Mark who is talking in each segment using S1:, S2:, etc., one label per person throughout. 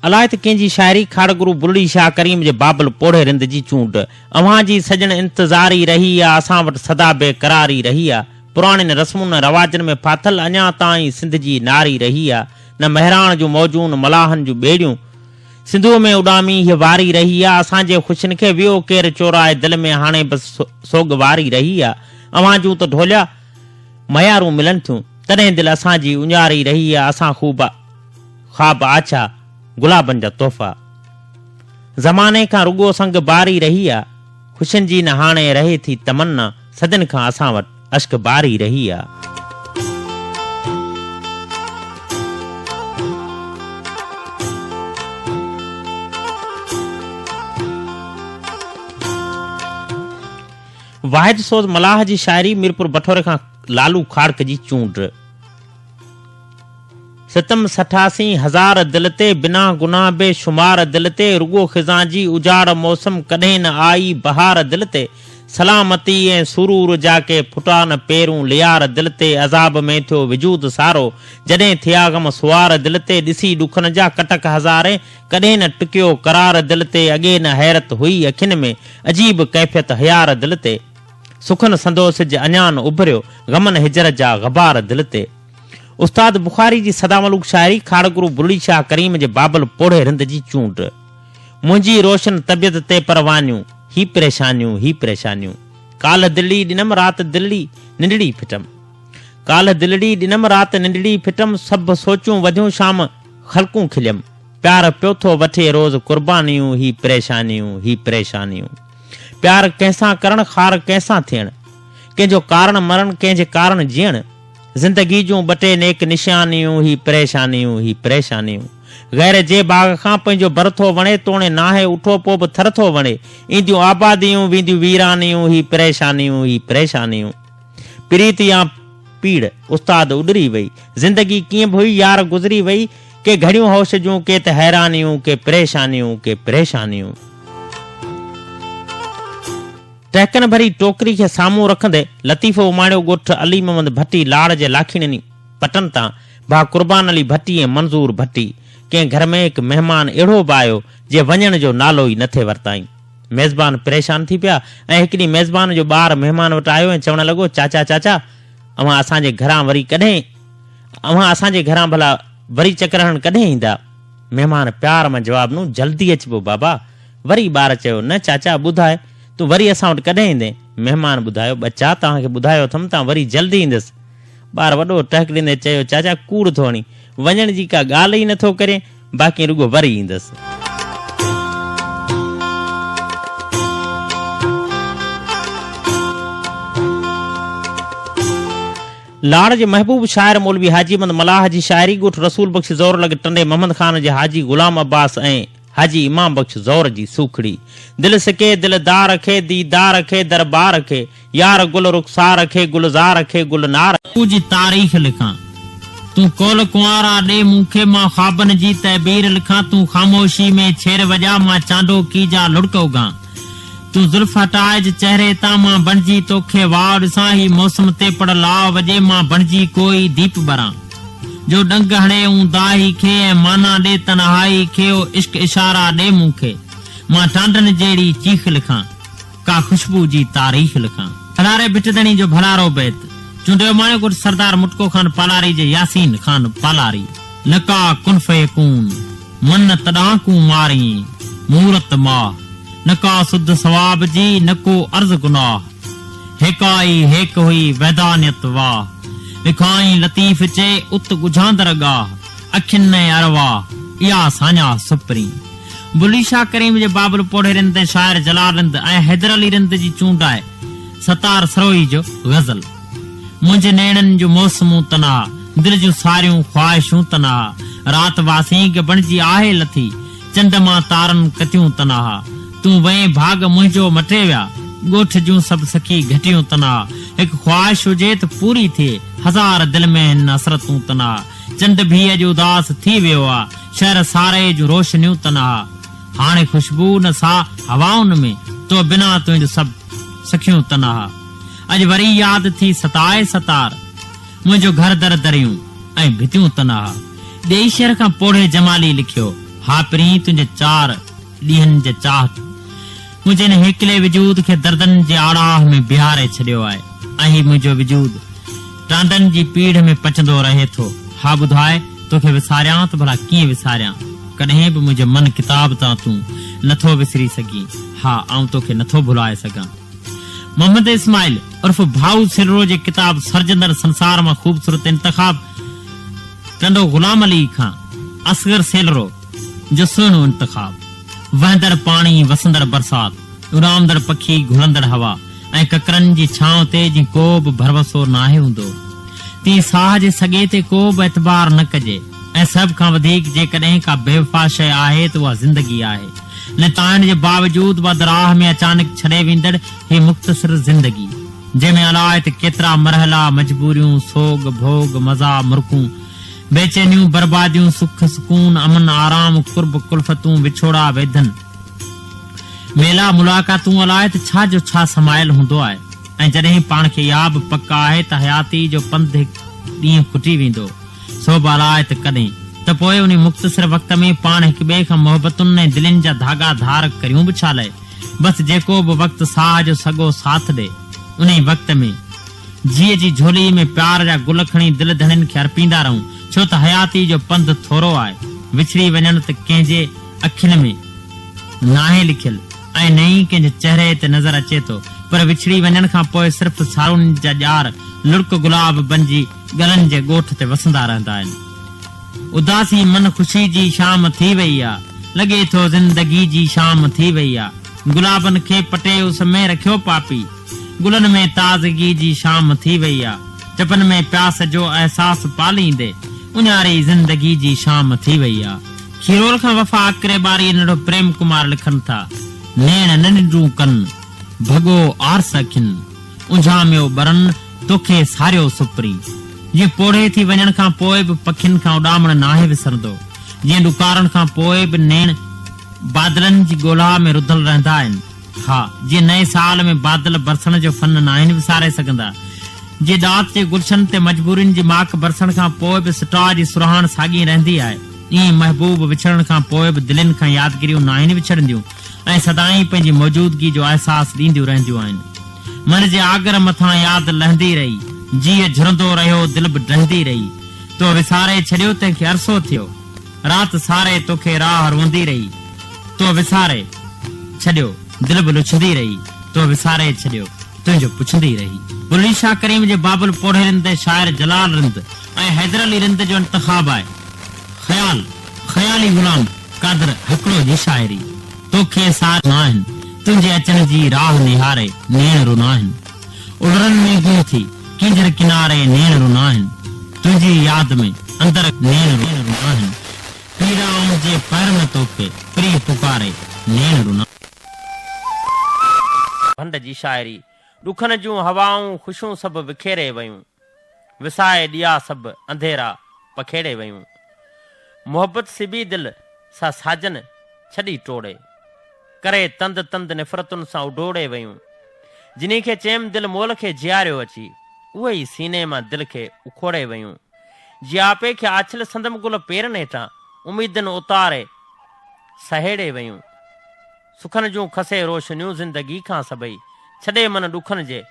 S1: अलाए त कंहिंजी शाइरी खाड़गुरु बुलड़ी शाह करीम जे बाबल पोड़े रिंद जी चूंड अव्हां जी सजण इंतज़ारी रही आहे असां वटि सदा बेकरारी रही आहे पुराणनि रस्मुनि रवाजनि में फाथल अञा ताईं सिंध जी नारी रही आहे न महिराण जूं मौजून मलाहनि जूं ॿेड़ियूं सिंधूअ में उॾामी हीअ वारी रही आहे असांजे ख़ुशियुनि खे वियो केरु चोराए दिलि में हाणे बसि सोग वारी रही आहे अव्हां जूं त ढोलिया मयारूं मिलनि थियूं तॾहिं दिलि असांजी उञारी रही आहे असां ख़्वाब आछा गुलाबनि जा तोहफ़ा ज़माने खां रुॻो संग बारी रही आहे ख़ुशियुनि जी न हाणे रहे थी तमन्ना सदिन खां असां वटि अश्क बारी रही आहे वाहिद सोज़ मलाह जी शाइरी मीरपुर बठोरे खां लालू खाड़क जी चूंड सितम 87,000 दिल ते बिना गुनाह बेशुमार दिल ते रुगो खिज़ां जी उजाड़ मौसम कॾहिं न आई बहार दिल ते सलामती ऐं सुरूर जाके फुटा न पेरूं लियार दिल ते अज़ाब में थियो वजूद सारो जॾहिं थिया गम सुवार दिल ते ॾिसी ॾुखनि जा कटक हज़ारे कॾहिं न टुकियो करार दिल ते अॻे न हैरत हुई अखियुनि में अजीब कैफ़ियत हयार दिल ते सुखन संदो सिज अञा न उभरियो गमन हिजर जा गबार दिल ते उस्ताद बुखारी जी सदामलूक शाइरी खाड़गुरु बुलड़ी शाह करीम जे बाबल पोड़े रिंद जी चूंड मुंहिंजी रोशन तबियत ते परवानियूं ही परेशानियूं काल दिल्ली ॾिनम रात दिल्ली निंडड़ी फिटम काल दिल्ली ॾिनम रात निंडड़ी फिटम सभु सोचूं वधियूं शाम ख़लकूं खिलियम प्यार पियो थो वठे रोज़ कुर्बानियूं ही परेशानियूं प्यार कंहिंसां करण खार कंहिंसां थियण कंहिंजो कारण मरण कंहिंजे कारण जीअण ज़िंदगी जूं ॿ टे नेक निशानियूं ही परेशानियूं गैर जे बाग खां पंहिंजो बर थो वणे तोणे नाहे उठो पोइ बि थर थो वणे ईंदियूं आबादियूं वेंदियूं वीरानियूं ही परेशानियूं प्रीत या पीड़ उस्ताद उॾरी वई ज़िंदगी कीअं बि हुई यार गुज़री वई के घड़ियूं होश जूं के त हैरानियूं के परेशानियूं टहकन भरी टोकरी खे साम्हूं रखंदे लतीफ़ो उमाणियो ॻोठ अली मोहम्मद भट्टी लाड़ जे लाखीणनि पटनि तां भा कुर्बान अली भट्टी ऐं मंज़ूर भट्टी कंहिं घर में हिकु महिमान अहिड़ो बि आयो जे वञण जो नालो ई न थे वरिताई मेज़बान परेशान थी पिया ऐं हिकिड़ी मेज़बान जो ॿार महिमान वटि आयो ऐं चवण लॻो चाचा अव्हां असांजे घरां भला वरी चकर हण कॾहिं ईंदा महिमान प्यार में जवाब ॾिनो जल्दी अचिबो बाबा वरी ॿार चयो न चाचा ॿुधाए तूं वरी असां वटि कॾहिं ईंदे महिमान ॿुधायो बच्चा तव्हांखे ॿुधायो अथमि तव्हां वरी जल्दी ईंदसि ॿार वॾो टहकड़ींदे चयो चाचा कूड़ थो हणी वञण जी का ॻाल्हि ई नथो करे बाक़ी रुॻो वरी ईंदसि लाड़ जे महबूब शाइर मौलवी हाजी अहमद मलाह जी शाइरी ॻोठ रसूल बख्श ज़ौर लॻ टंडे मोहम्मद खान जे हाजी गुलाम अब्बास ऐं हाजी इमाम बख्श ज़ौर जी सूखड़ी दिल सिके दिलदार खे दीदार खे दरबार खे यार गुल रुखसार खे गुलजार खे गुलनार जी तारीख़ लिखां तूं कोल कुंवारा ॾे मूंखे मां ख्वाबनि जी तहबीर लिखां तूं ख़ामोशी में छेर वॼा मां चांडो की जा लुड़क उगां तूं ज़ुल्फ़ हटाए चेहरे तां मां बणजी तोखे वाह ॾिसां ही मौसम ते पड़ लाव वॼे मां बणजी कोई दीप बरां जो डंग हणे दाही खे ऐं माना ॾे तन्हाई खे इश्क इशारा ॾे मूंखे मां टांडन जहिड़ी चीख लिखां का खुशबू जी तारीख़ लिखां हलारे बिटदणी जो भलारो बैत चूंडियो माण्हू कुझु सरदार मुटको खान पालारी जे यासीन खान पालारी लका कुन फयकून मन तॾाकू मारी मूरत मां नका सुध सवाब जी नको अर्ज़ गुनाह हेकाई हेक हुई वैदानियत वाह लिखाई लतीफ़ चे उत गुझांदर गाह अखिन ने अरवा या सान्या सुपरी बुलड़ी शाह करीम जे बाबल पोड़े रिंद शाइर जलाल रिंद ऐं हैदर अली रिंद जी चूंड आहे सतार सरोई जो गज़ल मुंहिंजे नैणनि जो मौसमूं तना दिल जूं सारियूं ख्वाहिशूं तना रात वासी के बणजी आहे लथी चंड मां तारन कतियूं तना तूं वए भाग मुंहिंजो मटे विया ॻोठ जूं सभु सखी घटियूं तना हिकु ख्वाहिश हुजे त पूरी थिए हज़ार दिल में नसरतूं तना चंड भी अॼु उदास थी वियो आहे शहर सारे जूं रोशनियूं तना हाणे खुशबू न सा हवाउनि में तो बिना तुंहिंजो सभु सखियूं तना अॼु वरी यादि थी सताए सतार मुंहिंजो घर दर दरियूं ऐं भितियूं तना ॾेई शहर खां पोड़े जमाली लिखियो हा परी तुंहिंजे 4 ॾींहंनि जे चाहत मुंहिंजे हिन हिकिले वजूद खे दर्दनि जे आड़ाह में बिहारे छॾियो आहे ऐं मुंहिंजो वजूद टांडनि जी पीढ़ में पचंदो रहे थो। हा ॿुधाए तोखे विसारियां त भला कीअं विसारियां, कॾहिं बि मुंहिंजे मन किताब तां तूं नथो विसरी सघीं। हा आऊं तोखे नथो भुलाए सघां। मोहम्मद इस्माइल उर्फ भाऊ सिलरो जे किताब सरजंदड़ संसार मां ख़ूबसूरत इंतखाब टंडो गुलाम अली खां असगर सेलरो जो सुहिणो इंतखाब। वहंदड़ पाणी, वसंदड़ बरसात, उड़ामदड़ पखी, घुलंदड़ हवा ऐं ककरनि जी छांव ते जीअं को बि भरवसो नाहे हूंदो, तीअं साह जे सॻे ते को बि एतबार न कजे। ऐं सभ खां वधीक जेकॾहिं का बेवफा शइ आहे त उहा ज़िंदगी आहे। निताइण जे बावजूद बदराह में अचानक छॾे वेंदड़ ही मुख़्तसिर ज़िंदगी, जंहिंमें अलाए त केतिरा मरहला, मजबूरियूं, सोग भोग, मज़ा, मुर्कूं, बेचैनियूं, बर्बादियूं, सुख सुकून, अमन आराम, कुर्ब कुल्फतूं, विछोड़ा, वेधन, मेला मुलाक़ातूं, अलाए त छा जो छा समायल हूंदो आहे। ऐं जॾहिं पाण खे इहा बि पक आहे त हयाती जो पंधु हिकु ॾींहुं खुटी वेंदो, सो बि अलाए त कॾहिं, त पोइ उन मुख़्तसिर वक़्त में पाण हिक ॿिए खां मोहबतुनि ऐं दिलनि जा धागा धार करियूं बि छा लाइ। बसि जेको बि वक़्तु साह जो सॻो साथ ॾे, उन वक़्त में जीअ जी झोली में प्यार जा गुल खणी दिल धणनि खे अर्पींदा रहूं, छो त हयाती जो पंधु थोरो आहे। विछड़ी वञण त कंहिंजे अखियुनि में नाहे लिखियल ऐं न ई कंहिंजे चेहरे ते नज़र अचे थो, पर विछड़ी वञण खां पोइ सिर्फ़ सारुनि जा ॼार लुड़क गुलाब बणिजी गलनि जे ॻोठ ते वसंदा रहंदा आहिनि। उदासी मन ख़ुशी जी शाम थी वई आ, लॻे थो ज़िंदगी जी शाम थी वई आ। गुलाबनि खे पटे उस में रखियो पापी, गुलनि में ताज़गी जी शाम थी वई आ। चपनि में प्यास जो अहसास पालींदे उन्यारी ज़िंदगी जी शाम थी वई आ। खीरोल खां वफ़ा अकरे बारी नंढो प्रेम कुमार लिखनि था, नेण नंढियूं कनि भॻो आरस अखियुनि, उंझामियो बरन तोखे सारियो सुपरी। जीअं पोड़े थी वञण खां पोइ बि पखियुनि खां उॾामण नाहे विसरंदो, जीअं ॾुकारनि खां पोइ बि नेण बादलनि जी ॻोल्हा में रुधल रहंदा आहिनि। हा जीअं नए साल में बादल बरसण जो फन नाहिनि विसारे सघंदा, जीअं ॾात जे गुलशन ते मजबूरियुनि जी माक बरसण खां पोइ बि स्टार जी सुराहण साॻी रहंदी आहे, ईअं महबूब विछड़ण खां पोइ बि दिलनि खां यादगिरियूं नाहिनि विछड़ंदियूं ऐं सदाईं पंहिंजी मौजूदगी जो अहसास ॾींदियूं रहंदियूं आहिनि। मन जे आगर मथां यादि लहंदी रही, जीअ झुरंदो रहियो दिल बि डहंदी रही, तो विसारे छॾियो तंहिंखे अरसो थियो, राति सारे तोखे राह रोंदी रही, तो विसारे छॾियो दिल बि लुछंदी रही, तो विसारे छॾियो तुंहिंजो पुछंदी रही। बुल्ली शाह करीम जे बाबुल पोढ़े रिंद शाइर जलाल रिंद ऐं हैदर अली रिंद जो इंतखाब आहे ख़याल, ख़याली गुलाम कादर हिकिड़ो जी शाइरी। तोखे सार नाहिनि, तुंहिंजे अचण जी राह निहारे नेण रुनाहिनि, उलरनि में गुम थी किंजर किनारे नेण रुनाहिनि, तुंहिंजी यादि में अंदर नेण रुनाहिनि, पीराउं जे पैर में तोखे प्रिय पुकारे नेण रुना। भंड जी शाइरी। ॾुखनि जूं हवाऊं ख़ुशियूं सभु विखेरे वयूं, विसाए ॾिया सभु अंधेरा पखेड़े वयूं, मोहबत सिबी दिल सां साजन छॾी टोड़े, करे तंद तंद निफ़रतुनि सां उडोड़े वयूं, जिनी खे चयमि दिल मोल खे जियारियो अची, उहे ई सीने मां दिल खे उखोड़े वयूं। जियापे खे आछिल संदम गुल पेरनि हेठां उमीदनि उतारे सहेड़े वयूं, सुखनि जूं खसे रोशनियूं ज़िंदगी खां सभई छॾे मन ॾुखनि जे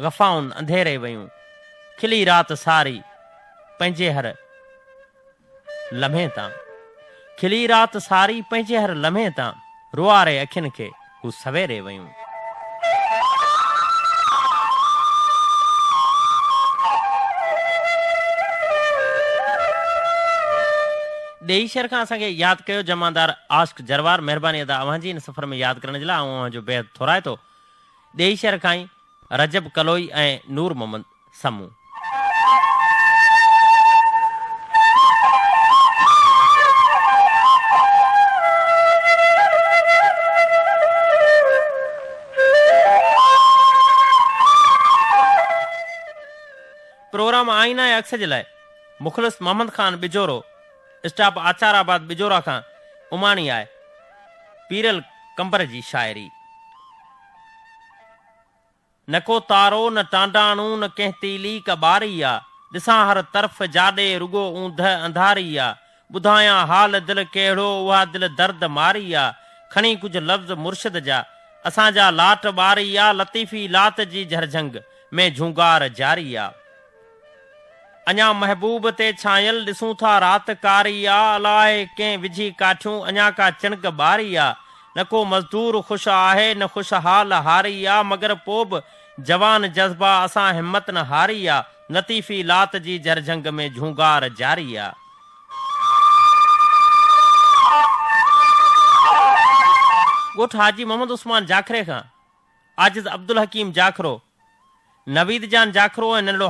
S1: गफ़ाउनि अंधेरे वयूं, खिली राति सारी पंहिंजे हर लम्हे तां, खिली राति सारी पंहिंजे हर लम्हे तां, रुआरे अखियुनि खे हू सवेरे वयूं। ॾेई शहर खां असांखे यादि कयो जमादार आशिक़ जरवार। महिरबानी अदा अव्हां जी हिन सफ़र में यादि करण जे लाइ। ऐं अव्हां जो बेहद थोराए थो। ॾेई शहर खां ई रजब कलोई ऐं नूर मोहम्मद समूह। प्रोग्राम आईना ऐं अक्स जे लाइ मुख़लिस मोहम्मद ख़ान बिजोरो, स्टाफ आचाराबाद बिजोरा खां उमाणी आहे पीरल कंबर जी शाइरी। न को तारो न टांडाणू न कंहिं तीली का बारी आ, ॾिसां हर तरफ़ जाॾे रुगो ऊंध अंधारी आ, ॿुधायां हाल दिल कहिड़ो, उहा दिल दर्द मारी आ। खणी कुझु लफ़्ज़ मुर्शिद जा, असांजा लाट ॿारी आ। लतीफ़ी लात जी झरझंग में झूंगार जारी आ। अञा महबूब ते छायल ॾिसूं था रात कारी आ। अलाए कंहिं विझी काठियूं अञा का चिणक ॿारी आ। न को मज़दूर ख़ुशि आहे न ख़ुशहाल हारी आ, मगर पोइ बि जवान जज़्बा असां हिम्मत न हारी आ। लतीफ़ी लात जी झरझंग में झूंगार जारी आ। ॻोठ हाजी मोहम्मद उस्मान जाखरे खां आजिज़ अब्दुल हकीम जाखरो, नवीद जान जाखरो ऐं नंढड़ो